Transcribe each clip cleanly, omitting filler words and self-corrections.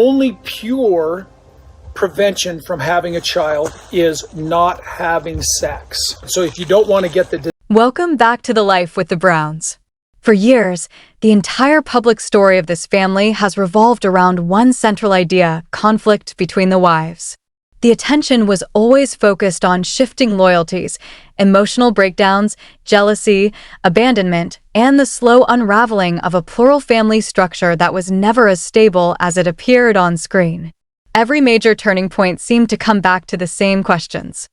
only pure prevention from having a child is not having sex. So if you don't want to get the... Welcome back to The Life with the Browns. For years, the entire public story of this family has revolved around one central idea: conflict between the wives. The attention was always focused on shifting loyalties, emotional breakdowns, jealousy, abandonment, and the slow unraveling of a plural family structure that was never as stable as it appeared on screen. Every major turning point seemed to come back to the same questions.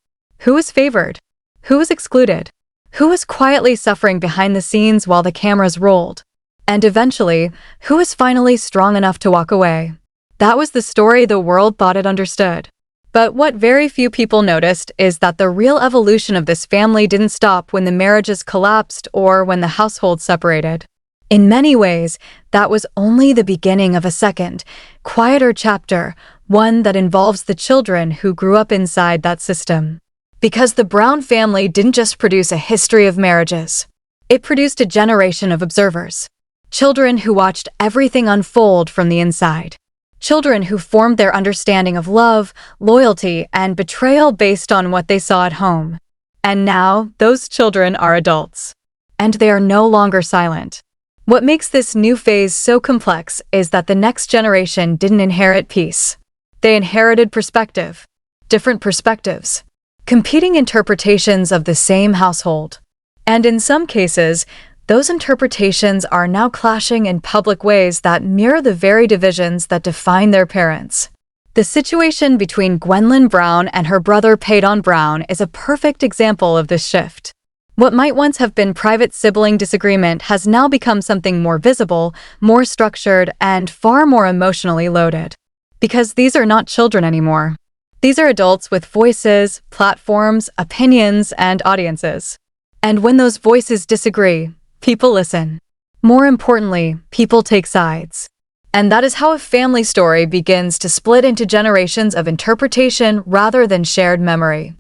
Who was favored? Who was excluded? Who was quietly suffering behind the scenes while the cameras rolled? And eventually, who was finally strong enough to walk away? That was the story the world thought it understood. But what very few people noticed is that the real evolution of this family didn't stop when the marriages collapsed or when the household separated. In many ways, that was only the beginning of a second, quieter chapter, one that involves the children who grew up inside that system. Because the Brown family didn't just produce a history of marriages. It produced a generation of observers. Children who watched everything unfold from the inside. Children who formed their understanding of love, loyalty, and betrayal based on what they saw at home. And now, those children are adults. And they are no longer silent. What makes this new phase so complex is that the next generation didn't inherit peace. They inherited perspective. Different perspectives. Competing interpretations of the same household. And in some cases, those interpretations are now clashing in public ways that mirror the very divisions that define their parents. The situation between Gwendlyn Brown and her brother Paedon Brown is a perfect example of this shift. What might once have been private sibling disagreement has now become something more visible, more structured, and far more emotionally loaded. Because these are not children anymore. These are adults with voices, platforms, opinions, and audiences. And when those voices disagree, people listen. More importantly, people take sides. And that is how a family story begins to split into generations of interpretation rather than shared memory.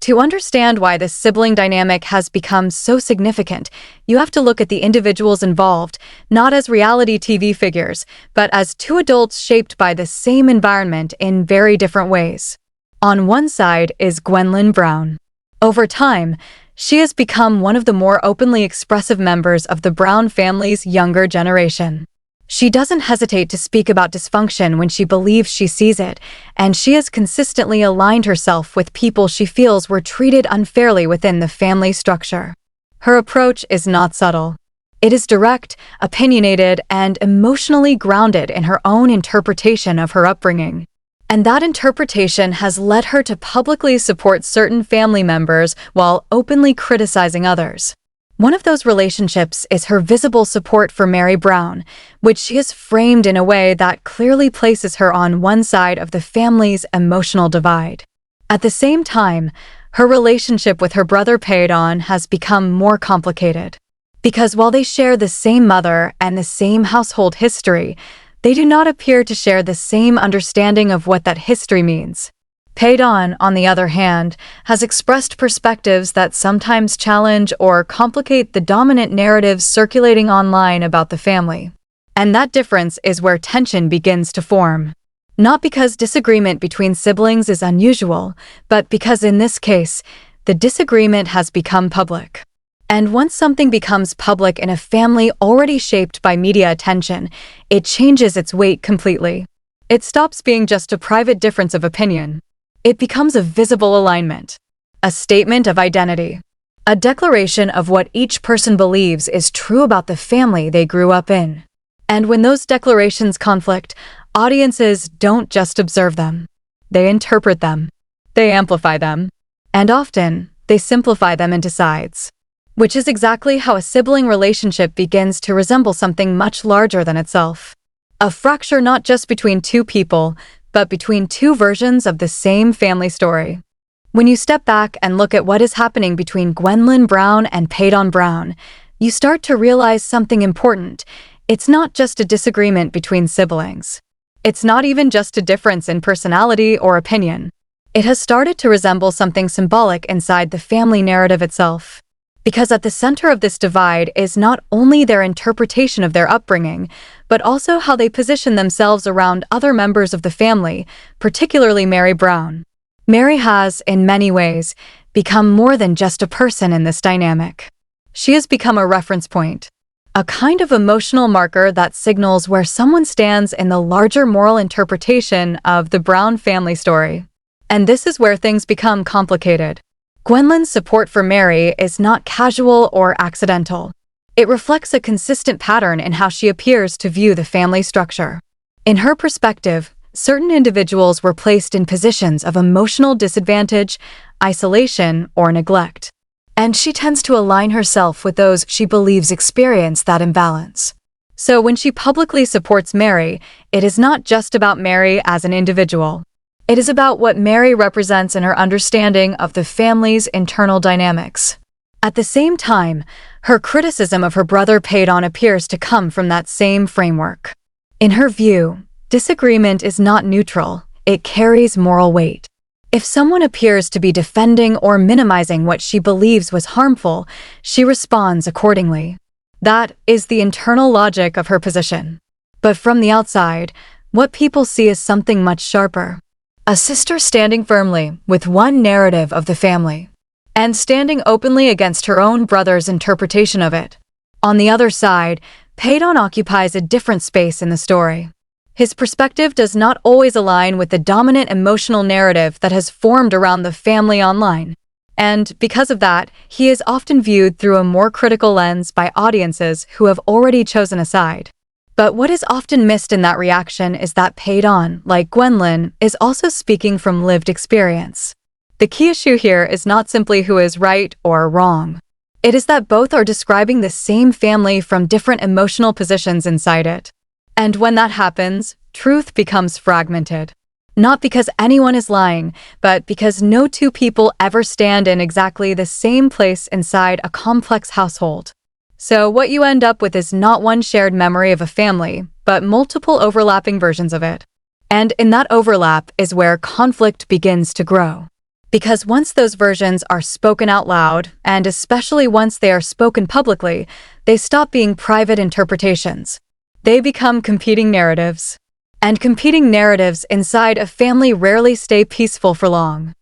To understand why this sibling dynamic has become so significant, you have to look at the individuals involved, not as reality TV figures, but as two adults shaped by the same environment in very different ways. On one side is Gwendlyn Brown. Over time, she has become one of the more openly expressive members of the Brown family's younger generation. She doesn't hesitate to speak about dysfunction when she believes she sees it, and she has consistently aligned herself with people she feels were treated unfairly within the family structure. Her approach is not subtle. It is direct, opinionated, and emotionally grounded in her own interpretation of her upbringing. And that interpretation has led her to publicly support certain family members while openly criticizing others. One of those relationships is her visible support for Meri Brown, which she has framed in a way that clearly places her on one side of the family's emotional divide. At the same time, her relationship with her brother Paedon has become more complicated. Because while they share the same mother and the same household history, they do not appear to share the same understanding of what that history means. Paedon, on the other hand, has expressed perspectives that sometimes challenge or complicate the dominant narratives circulating online about the family. And that difference is where tension begins to form. Not because disagreement between siblings is unusual, but because in this case, the disagreement has become public. And once something becomes public in a family already shaped by media attention, it changes its weight completely. It stops being just a private difference of opinion. It becomes a visible alignment, a statement of identity, a declaration of what each person believes is true about the family they grew up in. And when those declarations conflict, audiences don't just observe them. They interpret them. They amplify them. And often, they simplify them into sides. Which is exactly how a sibling relationship begins to resemble something much larger than itself. A fracture not just between two people, but between two versions of the same family story. When you step back and look at what is happening between Gwendlyn Brown and Paedon Brown, you start to realize something important. It's not just a disagreement between siblings. It's not even just a difference in personality or opinion. It has started to resemble something symbolic inside the family narrative itself. Because at the center of this divide is not only their interpretation of their upbringing, but also how they position themselves around other members of the family, particularly Meri Brown. Meri has, in many ways, become more than just a person in this dynamic. She has become a reference point, a kind of emotional marker that signals where someone stands in the larger moral interpretation of the Brown family story. And this is where things become complicated. Gwendlyn's support for Meri is not casual or accidental. It reflects a consistent pattern in how she appears to view the family structure. In her perspective, certain individuals were placed in positions of emotional disadvantage, isolation, or neglect. And she tends to align herself with those she believes experience that imbalance. So when she publicly supports Meri, it is not just about Meri as an individual. It is about what Meri represents in her understanding of the family's internal dynamics. At the same time, her criticism of her brother Paedon appears to come from that same framework. In her view, disagreement is not neutral, it carries moral weight. If someone appears to be defending or minimizing what she believes was harmful, she responds accordingly. That is the internal logic of her position. But from the outside, what people see is something much sharper. A sister standing firmly with one narrative of the family, and standing openly against her own brother's interpretation of it. On the other side, Paedon occupies a different space in the story. His perspective does not always align with the dominant emotional narrative that has formed around the family online. And because of that, he is often viewed through a more critical lens by audiences who have already chosen a side. But what is often missed in that reaction is that Paedon, like Gwendlyn, is also speaking from lived experience. The key issue here is not simply who is right or wrong. It is that both are describing the same family from different emotional positions inside it. And when that happens, truth becomes fragmented. Not because anyone is lying, but because no two people ever stand in exactly the same place inside a complex household. So what you end up with is not one shared memory of a family, but multiple overlapping versions of it. And in that overlap is where conflict begins to grow. Because once those versions are spoken out loud, and especially once they are spoken publicly, they stop being private interpretations. They become competing narratives. And competing narratives inside a family rarely stay peaceful for long.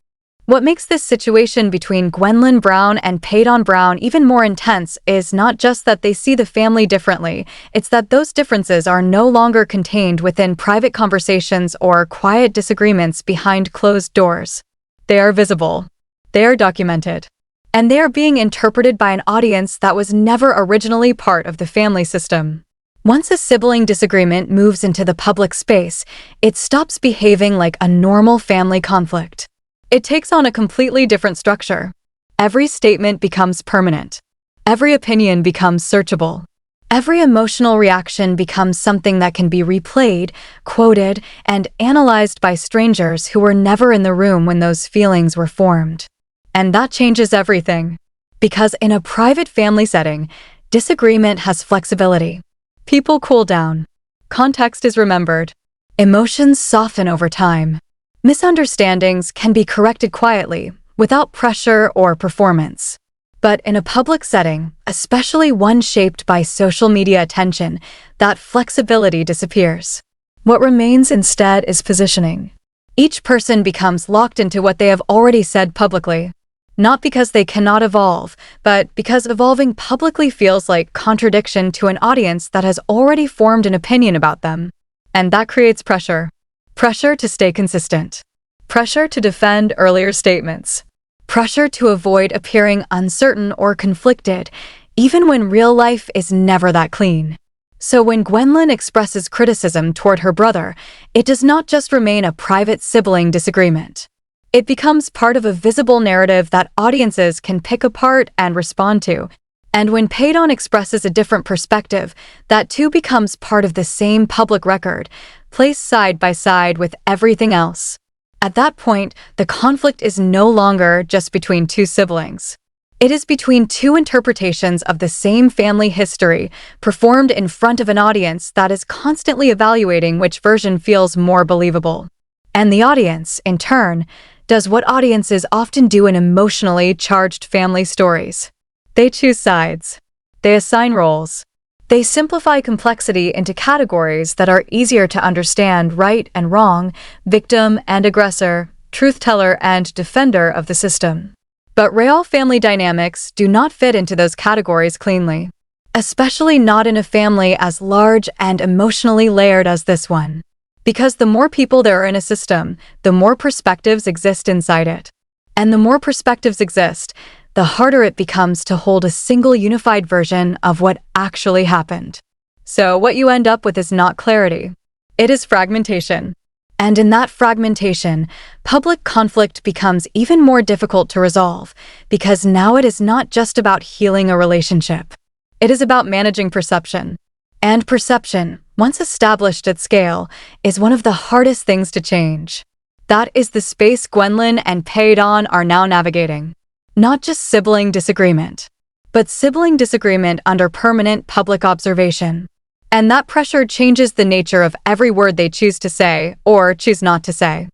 What makes this situation between Gwendlyn Brown and Paedon Brown even more intense is not just that they see the family differently, it's that those differences are no longer contained within private conversations or quiet disagreements behind closed doors. They are visible. They are documented. And they are being interpreted by an audience that was never originally part of the family system. Once a sibling disagreement moves into the public space, it stops behaving like a normal family conflict. It takes on a completely different structure. Every statement becomes permanent. Every opinion becomes searchable. Every emotional reaction becomes something that can be replayed, quoted, and analyzed by strangers who were never in the room when those feelings were formed. And that changes everything. Because in a private family setting, disagreement has flexibility. People cool down. Context is remembered. Emotions soften over time. Misunderstandings can be corrected quietly, without pressure or performance. But in a public setting, especially one shaped by social media attention, that flexibility disappears. What remains instead is positioning. Each person becomes locked into what they have already said publicly. Not because they cannot evolve, but because evolving publicly feels like contradiction to an audience that has already formed an opinion about them. And that creates pressure. Pressure to stay consistent. Pressure to defend earlier statements. Pressure to avoid appearing uncertain or conflicted, even when real life is never that clean. So when Gwendlyn expresses criticism toward her brother, it does not just remain a private sibling disagreement. It becomes part of a visible narrative that audiences can pick apart and respond to. And when Paedon expresses a different perspective, that too becomes part of the same public record, placed side by side with everything else. At that point, the conflict is no longer just between two siblings. It is between two interpretations of the same family history, performed in front of an audience that is constantly evaluating which version feels more believable. And the audience, in turn, does what audiences often do in emotionally charged family stories. They choose sides. They assign roles. They simplify complexity into categories that are easier to understand: right and wrong, victim and aggressor, truth teller and defender of the system. But real family dynamics do not fit into those categories cleanly, especially not in a family as large and emotionally layered as this one. Because the more people there are in a system, the more perspectives exist inside it. And the more perspectives exist, the harder it becomes to hold a single unified version of what actually happened. So what you end up with is not clarity. It is fragmentation. And in that fragmentation, public conflict becomes even more difficult to resolve, because now it is not just about healing a relationship. It is about managing perception. And perception, once established at scale, is one of the hardest things to change. That is the space Gwendlyn and Paedon are now navigating. Not just sibling disagreement, but sibling disagreement under permanent public observation. And that pressure changes the nature of every word they choose to say or choose not to say.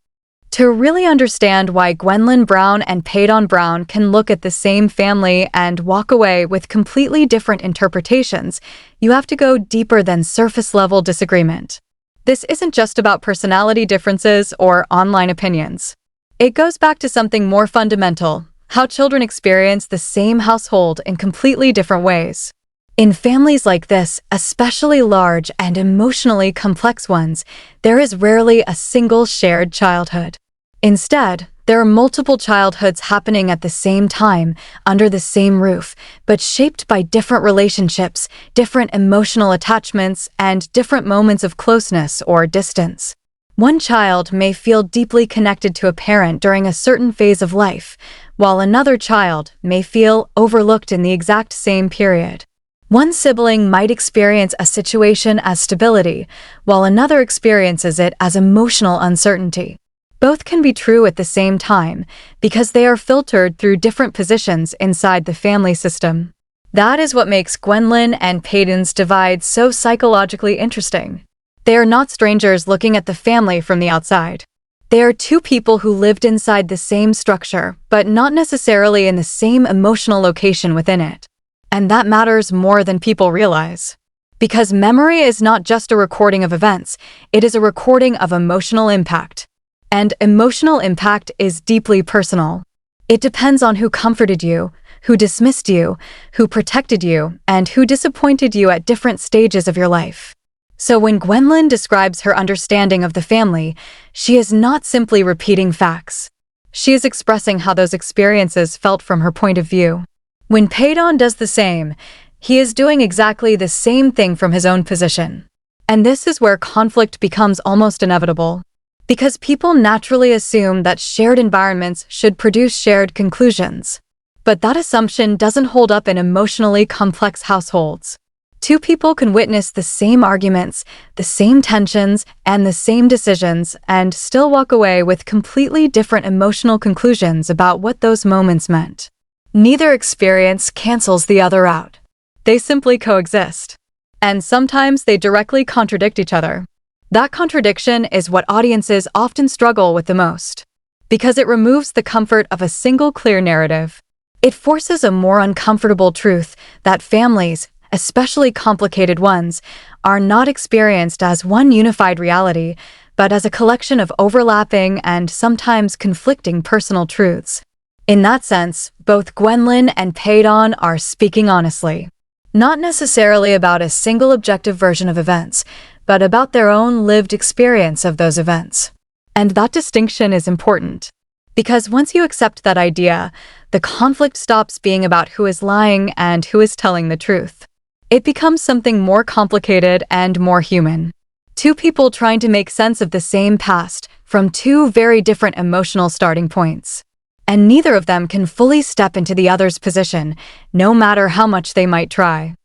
To really understand why Gwendlyn Brown and Paedon Brown can look at the same family and walk away with completely different interpretations, you have to go deeper than surface-level disagreement. This isn't just about personality differences or online opinions. It goes back to something more fundamental: how children experience the same household in completely different ways. In families like this, especially large and emotionally complex ones, there is rarely a single shared childhood. Instead, there are multiple childhoods happening at the same time, under the same roof, but shaped by different relationships, different emotional attachments, and different moments of closeness or distance. One child may feel deeply connected to a parent during a certain phase of life, while another child may feel overlooked in the exact same period. One sibling might experience a situation as stability, while another experiences it as emotional uncertainty. Both can be true at the same time, because they are filtered through different positions inside the family system. That is what makes Gwendlyn and Paedon's divide so psychologically interesting. They are not strangers looking at the family from the outside. They are two people who lived inside the same structure, but not necessarily in the same emotional location within it. And that matters more than people realize. Because memory is not just a recording of events, it is a recording of emotional impact. And emotional impact is deeply personal. It depends on who comforted you, who dismissed you, who protected you, and who disappointed you at different stages of your life. So when Gwendlyn describes her understanding of the family, she is not simply repeating facts. She is expressing how those experiences felt from her point of view. When Paedon does the same, he is doing exactly the same thing from his own position. And this is where conflict becomes almost inevitable. Because people naturally assume that shared environments should produce shared conclusions. But that assumption doesn't hold up in emotionally complex households. Two people can witness the same arguments, the same tensions, and the same decisions, and still walk away with completely different emotional conclusions about what those moments meant. Neither experience cancels the other out. They simply coexist. And sometimes they directly contradict each other. That contradiction is what audiences often struggle with the most. Because it removes the comfort of a single clear narrative. It forces a more uncomfortable truth that families, especially complicated ones, are not experienced as one unified reality, but as a collection of overlapping and sometimes conflicting personal truths. In that sense, both Gwendlyn and Paedon are speaking honestly. Not necessarily about a single objective version of events, but about their own lived experience of those events. And that distinction is important. Because once you accept that idea, the conflict stops being about who is lying and who is telling the truth. It becomes something more complicated and more human. Two people trying to make sense of the same past from two very different emotional starting points. And neither of them can fully step into the other's position, no matter how much they might try.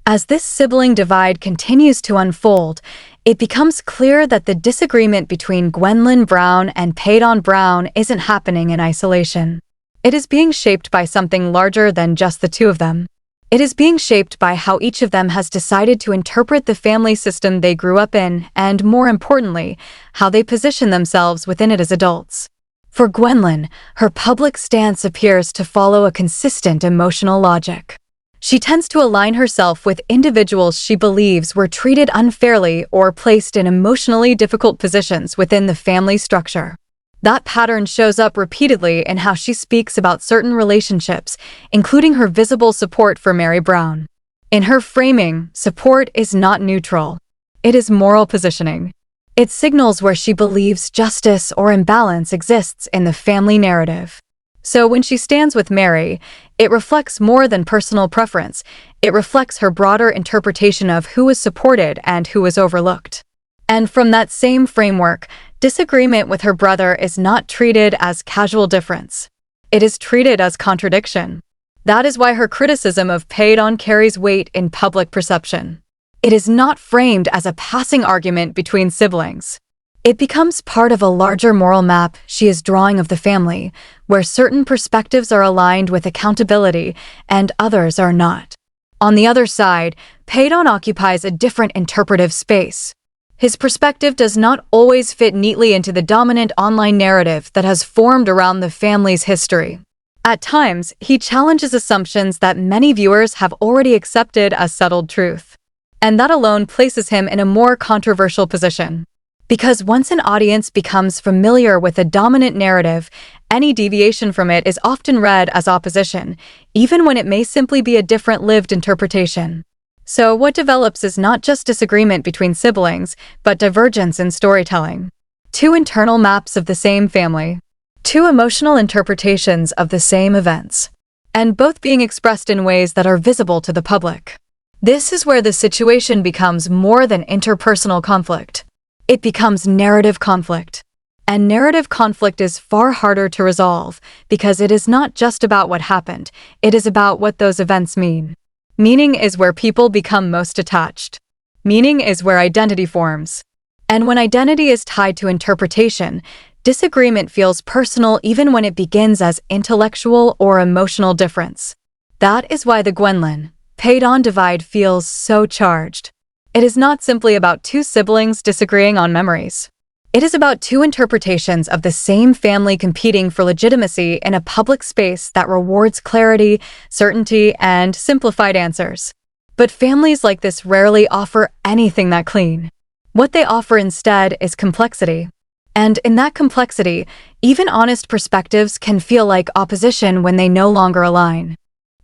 As this sibling divide continues to unfold, it becomes clear that the disagreement between Gwendlyn Brown and Paedon Brown isn't happening in isolation. It is being shaped by something larger than just the two of them. It is being shaped by how each of them has decided to interpret the family system they grew up in, and more importantly, how they position themselves within it as adults. For Gwendlyn, her public stance appears to follow a consistent emotional logic. She tends to align herself with individuals she believes were treated unfairly or placed in emotionally difficult positions within the family structure. That pattern shows up repeatedly in how she speaks about certain relationships, including her visible support for Meri Brown. In her framing, support is not neutral. It is moral positioning. It signals where she believes justice or imbalance exists in the family narrative. So when she stands with Meri, it reflects more than personal preference. It reflects her broader interpretation of who is supported and who is overlooked. And from that same framework, disagreement with her brother is not treated as casual difference. It is treated as contradiction. That is why her criticism of Paedon carries weight in public perception. It is not framed as a passing argument between siblings. It becomes part of a larger moral map she is drawing of the family, where certain perspectives are aligned with accountability and others are not. On the other side, Paedon occupies a different interpretive space. His perspective does not always fit neatly into the dominant online narrative that has formed around the family's history. At times, he challenges assumptions that many viewers have already accepted as settled truth. And that alone places him in a more controversial position. Because once an audience becomes familiar with a dominant narrative, any deviation from it is often read as opposition, even when it may simply be a different lived interpretation. So what develops is not just disagreement between siblings, but divergence in storytelling. Two internal maps of the same family. Two emotional interpretations of the same events. And both being expressed in ways that are visible to the public. This is where the situation becomes more than interpersonal conflict. It becomes narrative conflict. And narrative conflict is far harder to resolve because it is not just about what happened, it is about what those events mean. Meaning is where people become most attached. Meaning is where identity forms. And when identity is tied to interpretation, disagreement feels personal even when it begins as intellectual or emotional difference. That is why the Gwendlyn Paedon divide feels so charged. It is not simply about two siblings disagreeing on memories. It is about two interpretations of the same family competing for legitimacy in a public space that rewards clarity, certainty, and simplified answers. But families like this rarely offer anything that clean. What they offer instead is complexity. And in that complexity, even honest perspectives can feel like opposition when they no longer align.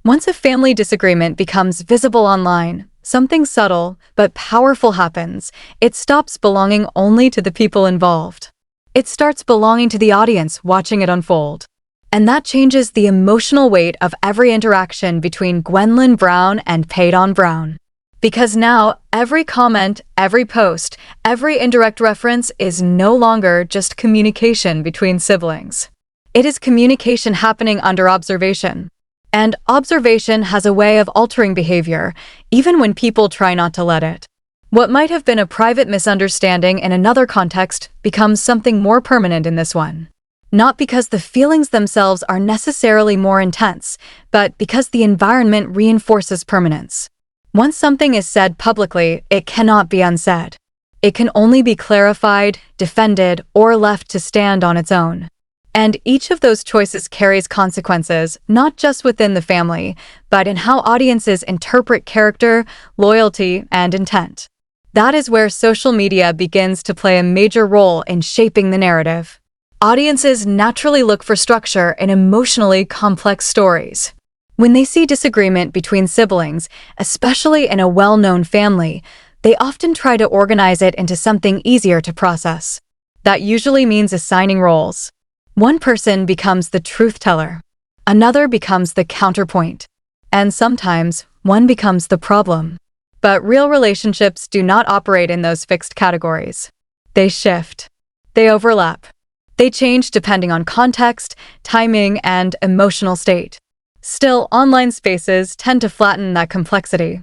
Once a family disagreement becomes visible online, something subtle but powerful happens. It stops belonging only to the people involved. It starts belonging to the audience watching it unfold. And that changes the emotional weight of every interaction between Gwendlyn Brown and Paedon Brown. Because now, every comment, every post, every indirect reference is no longer just communication between siblings. It is communication happening under observation. And observation has a way of altering behavior, even when people try not to let it. What might have been a private misunderstanding in another context becomes something more permanent in this one. Not because the feelings themselves are necessarily more intense, but because the environment reinforces permanence. Once something is said publicly, it cannot be unsaid. It can only be clarified, defended, or left to stand on its own. And each of those choices carries consequences, not just within the family, but in how audiences interpret character, loyalty, and intent. That is where social media begins to play a major role in shaping the narrative. Audiences naturally look for structure in emotionally complex stories. When they see disagreement between siblings, especially in a well-known family, they often try to organize it into something easier to process. That usually means assigning roles. One person becomes the truth teller. Another becomes the counterpoint. And sometimes, one becomes the problem. But real relationships do not operate in those fixed categories. They shift. They overlap. They change depending on context, timing, and emotional state. Still, online spaces tend to flatten that complexity.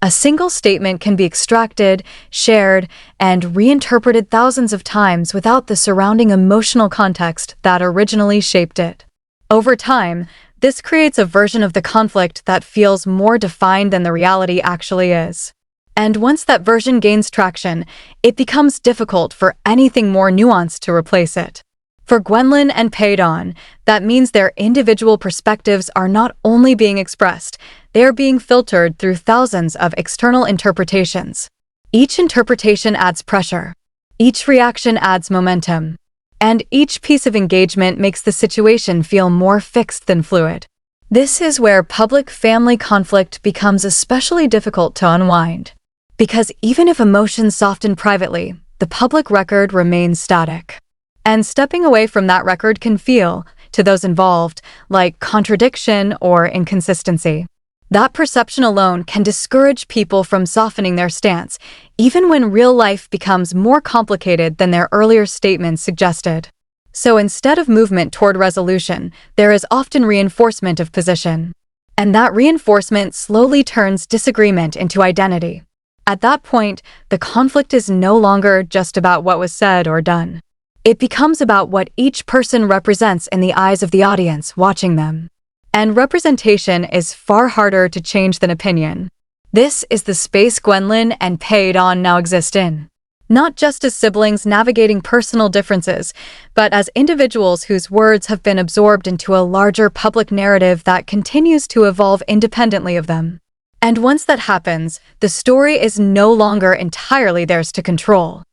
A single statement can be extracted, shared, and reinterpreted thousands of times without the surrounding emotional context that originally shaped it. Over time, this creates a version of the conflict that feels more defined than the reality actually is. And once that version gains traction, it becomes difficult for anything more nuanced to replace it. For Gwendlyn and Paedon, that means their individual perspectives are not only being expressed, they are being filtered through thousands of external interpretations. Each interpretation adds pressure. Each reaction adds momentum. And each piece of engagement makes the situation feel more fixed than fluid. This is where public-family conflict becomes especially difficult to unwind. Because even if emotions soften privately, the public record remains static. And stepping away from that record can feel, to those involved, like contradiction or inconsistency. That perception alone can discourage people from softening their stance, even when real life becomes more complicated than their earlier statements suggested. So instead of movement toward resolution, there is often reinforcement of position. And that reinforcement slowly turns disagreement into identity. At that point, the conflict is no longer just about what was said or done. It becomes about what each person represents in the eyes of the audience watching them. And representation is far harder to change than opinion. This is the space Gwendlyn and Paedon now exist in. Not just as siblings navigating personal differences, but as individuals whose words have been absorbed into a larger public narrative that continues to evolve independently of them. And once that happens, the story is no longer entirely theirs to control.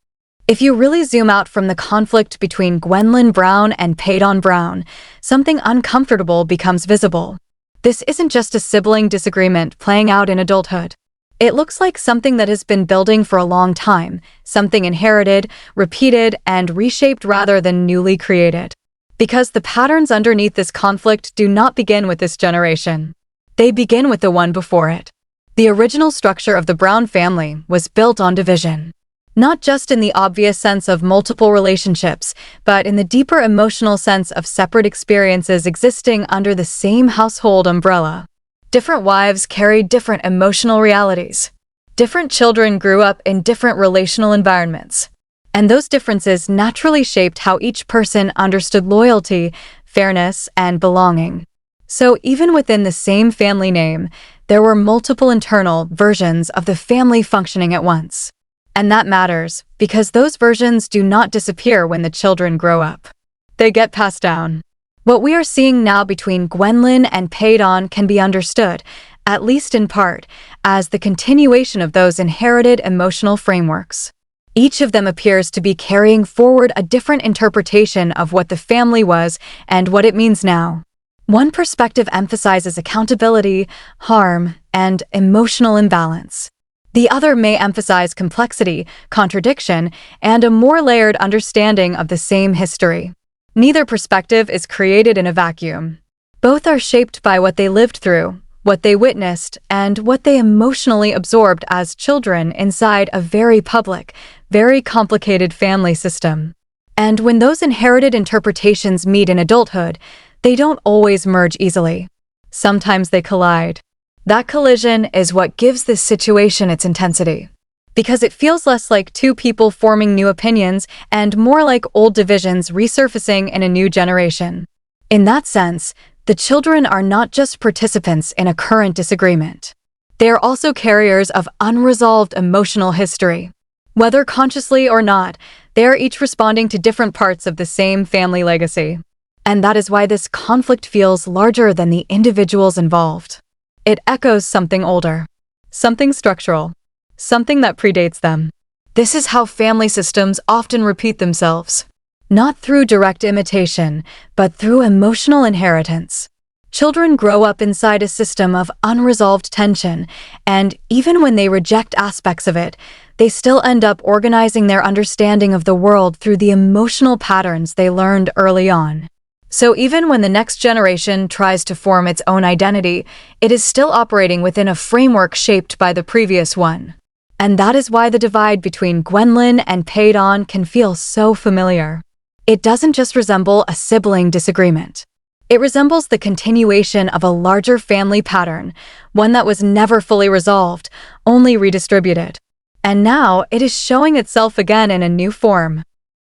If you really zoom out from the conflict between Gwendlyn Brown and Paedon Brown, something uncomfortable becomes visible. This isn't just a sibling disagreement playing out in adulthood. It looks like something that has been building for a long time, something inherited, repeated, and reshaped rather than newly created. Because the patterns underneath this conflict do not begin with this generation. They begin with the one before it. The original structure of the Brown family was built on division. Not just in the obvious sense of multiple relationships, but in the deeper emotional sense of separate experiences existing under the same household umbrella. Different wives carried different emotional realities. Different children grew up in different relational environments. And those differences naturally shaped how each person understood loyalty, fairness, and belonging. So even within the same family name, there were multiple internal versions of the family functioning at once. And that matters, because those versions do not disappear when the children grow up. They get passed down. What we are seeing now between Gwendlyn and Paedon can be understood, at least in part, as the continuation of those inherited emotional frameworks. Each of them appears to be carrying forward a different interpretation of what the family was and what it means now. One perspective emphasizes accountability, harm, and emotional imbalance. The other may emphasize complexity, contradiction, and a more layered understanding of the same history. Neither perspective is created in a vacuum. Both are shaped by what they lived through, what they witnessed, and what they emotionally absorbed as children inside a very public, very complicated family system. And when those inherited interpretations meet in adulthood, they don't always merge easily. Sometimes they collide. That collision is what gives this situation its intensity. Because it feels less like two people forming new opinions and more like old divisions resurfacing in a new generation. In that sense, the children are not just participants in a current disagreement. They are also carriers of unresolved emotional history. Whether consciously or not, they are each responding to different parts of the same family legacy. And that is why this conflict feels larger than the individuals involved. It echoes something older, something structural, something that predates them. This is how family systems often repeat themselves, not through direct imitation, but through emotional inheritance. Children grow up inside a system of unresolved tension, and even when they reject aspects of it, they still end up organizing their understanding of the world through the emotional patterns they learned early on. So even when the next generation tries to form its own identity, it is still operating within a framework shaped by the previous one. And that is why the divide between Gwendlyn and Paedon can feel so familiar. It doesn't just resemble a sibling disagreement. It resembles the continuation of a larger family pattern, one that was never fully resolved, only redistributed. And now it is showing itself again in a new form.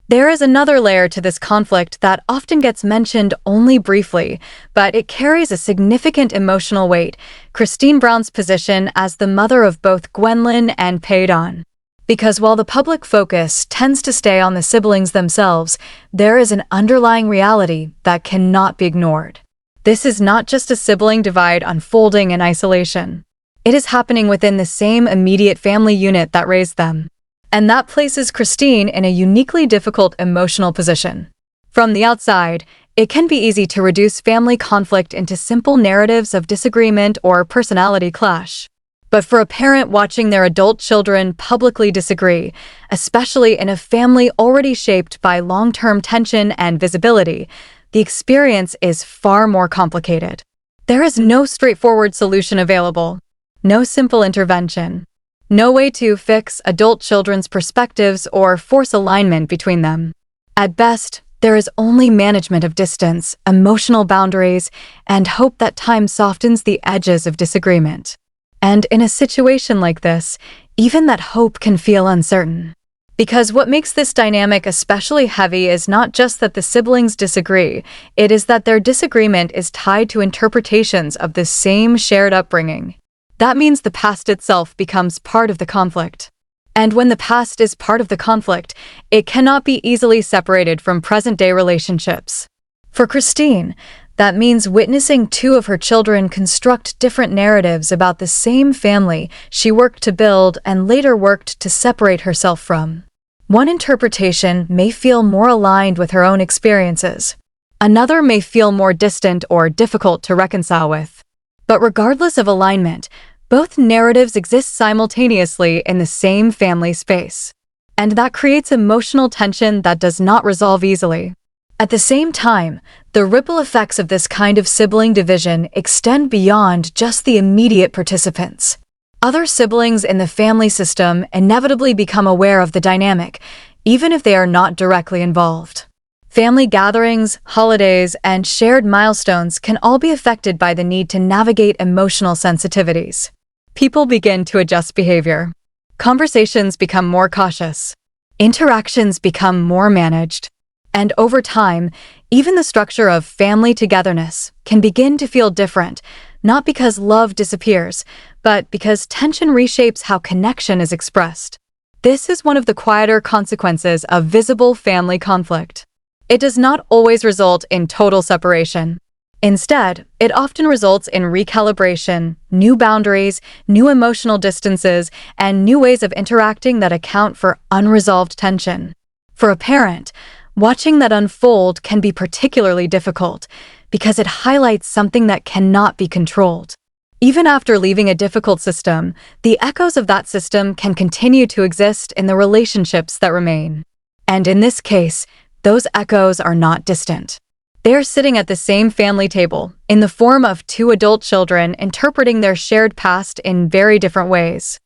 There is another layer to this conflict that often gets mentioned only briefly, but it carries a significant emotional weight: Christine Brown's position as the mother of both Gwendlyn and Paedon. Because while the public focus tends to stay on the siblings themselves, there is an underlying reality that cannot be ignored. This is not just a sibling divide unfolding in isolation. It is happening within the same immediate family unit that raised them. And that places Christine in a uniquely difficult emotional position. From the outside, it can be easy to reduce family conflict into simple narratives of disagreement or personality clash. But for a parent watching their adult children publicly disagree, especially in a family already shaped by long-term tension and visibility, the experience is far more complicated. There is no straightforward solution available, no simple intervention, no way to fix adult children's perspectives or force alignment between them. At best, there is only management of distance, emotional boundaries, and hope that time softens the edges of disagreement. And in a situation like this, even that hope can feel uncertain. Because what makes this dynamic especially heavy is not just that the siblings disagree, it is that their disagreement is tied to interpretations of the same shared upbringing. That means the past itself becomes part of the conflict. And when the past is part of the conflict, it cannot be easily separated from present-day relationships. For Christine, that means witnessing two of her children construct different narratives about the same family she worked to build and later worked to separate herself from. One interpretation may feel more aligned with her own experiences. Another may feel more distant or difficult to reconcile with. But regardless of alignment, both narratives exist simultaneously in the same family space. And that creates emotional tension that does not resolve easily. At the same time, the ripple effects of this kind of sibling division extend beyond just the immediate participants. Other siblings in the family system inevitably become aware of the dynamic, even if they are not directly involved. Family gatherings, holidays, and shared milestones can all be affected by the need to navigate emotional sensitivities. People begin to adjust behavior. Conversations become more cautious. Interactions become more managed. And over time, even the structure of family togetherness can begin to feel different, not because love disappears, but because tension reshapes how connection is expressed. This is one of the quieter consequences of visible family conflict. It does not always result in total separation. Instead, it often results in recalibration, new boundaries, new emotional distances, and new ways of interacting that account for unresolved tension. For a parent, watching that unfold can be particularly difficult because it highlights something that cannot be controlled. Even after leaving a difficult system, the echoes of that system can continue to exist in the relationships that remain. And in this case, those echoes are not distant. They are sitting at the same family table, in the form of two adult children interpreting their shared past in very different ways.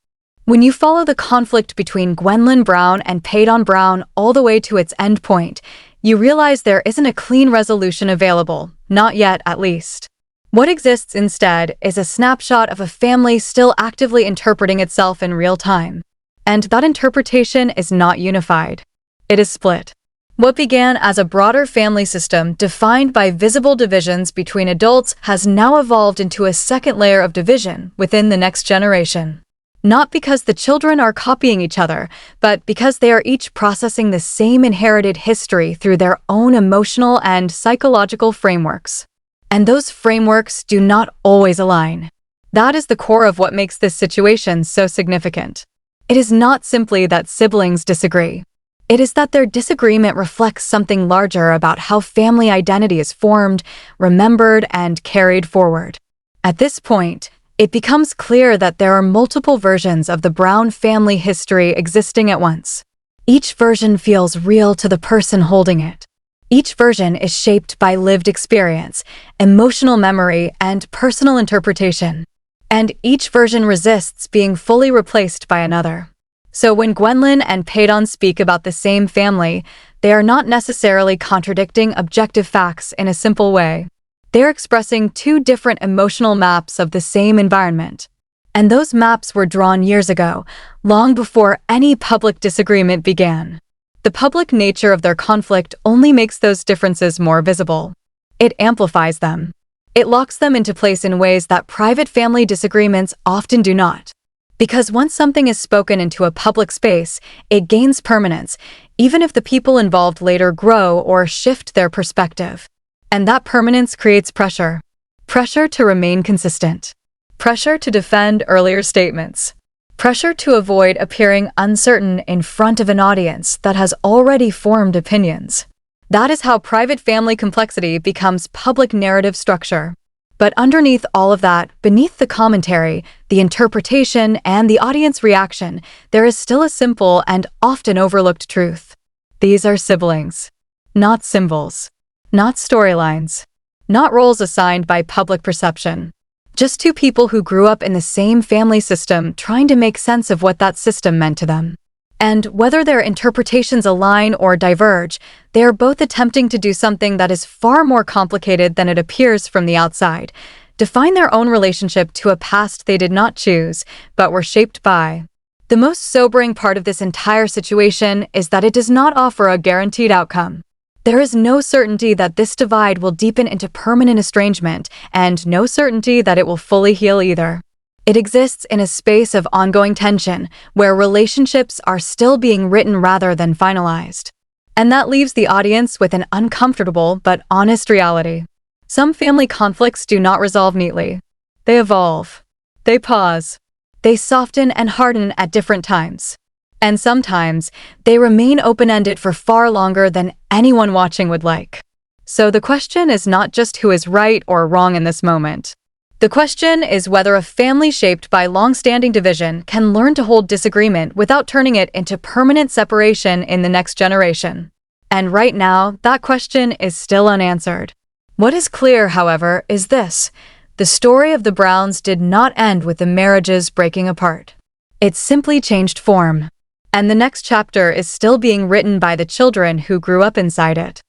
When you follow the conflict between Gwendlyn Brown and Paedon Brown all the way to its end point, you realize there isn't a clean resolution available, not yet at least. What exists instead is a snapshot of a family still actively interpreting itself in real time. And that interpretation is not unified. It is split. What began as a broader family system defined by visible divisions between adults has now evolved into a second layer of division within the next generation. Not because the children are copying each other, but because they are each processing the same inherited history through their own emotional and psychological frameworks. And those frameworks do not always align. That is the core of what makes this situation so significant. It is not simply that siblings disagree. It is that their disagreement reflects something larger about how family identity is formed, remembered, and carried forward. At this point, it becomes clear that there are multiple versions of the Brown family history existing at once. Each version feels real to the person holding it. Each version is shaped by lived experience, emotional memory, and personal interpretation. And each version resists being fully replaced by another. So when Gwendlyn and Paedon speak about the same family, they are not necessarily contradicting objective facts in a simple way. They're expressing two different emotional maps of the same environment. And those maps were drawn years ago, long before any public disagreement began. The public nature of their conflict only makes those differences more visible. It amplifies them. It locks them into place in ways that private family disagreements often do not. Because once something is spoken into a public space, it gains permanence, even if the people involved later grow or shift their perspective. And that permanence creates pressure. Pressure to remain consistent. Pressure to defend earlier statements. Pressure to avoid appearing uncertain in front of an audience that has already formed opinions. That is how private family complexity becomes public narrative structure. But underneath all of that, beneath the commentary, the interpretation, and the audience reaction, there is still a simple and often overlooked truth. These are siblings. Not symbols. Not storylines. Not roles assigned by public perception. Just two people who grew up in the same family system trying to make sense of what that system meant to them. And whether their interpretations align or diverge, they are both attempting to do something that is far more complicated than it appears from the outside. Define their own relationship to a past they did not choose, but were shaped by. The most sobering part of this entire situation is that it does not offer a guaranteed outcome. There is no certainty that this divide will deepen into permanent estrangement, and no certainty that it will fully heal either. It exists in a space of ongoing tension, where relationships are still being written rather than finalized. And that leaves the audience with an uncomfortable but honest reality. Some family conflicts do not resolve neatly. They evolve. They pause. They soften and harden at different times. And sometimes, they remain open-ended for far longer than anyone watching would like. So the question is not just who is right or wrong in this moment. The question is whether a family shaped by long-standing division can learn to hold disagreement without turning it into permanent separation in the next generation. And right now, that question is still unanswered. What is clear, however, is this. The story of the Browns did not end with the marriages breaking apart. It simply changed form. And the next chapter is still being written by the children who grew up inside it.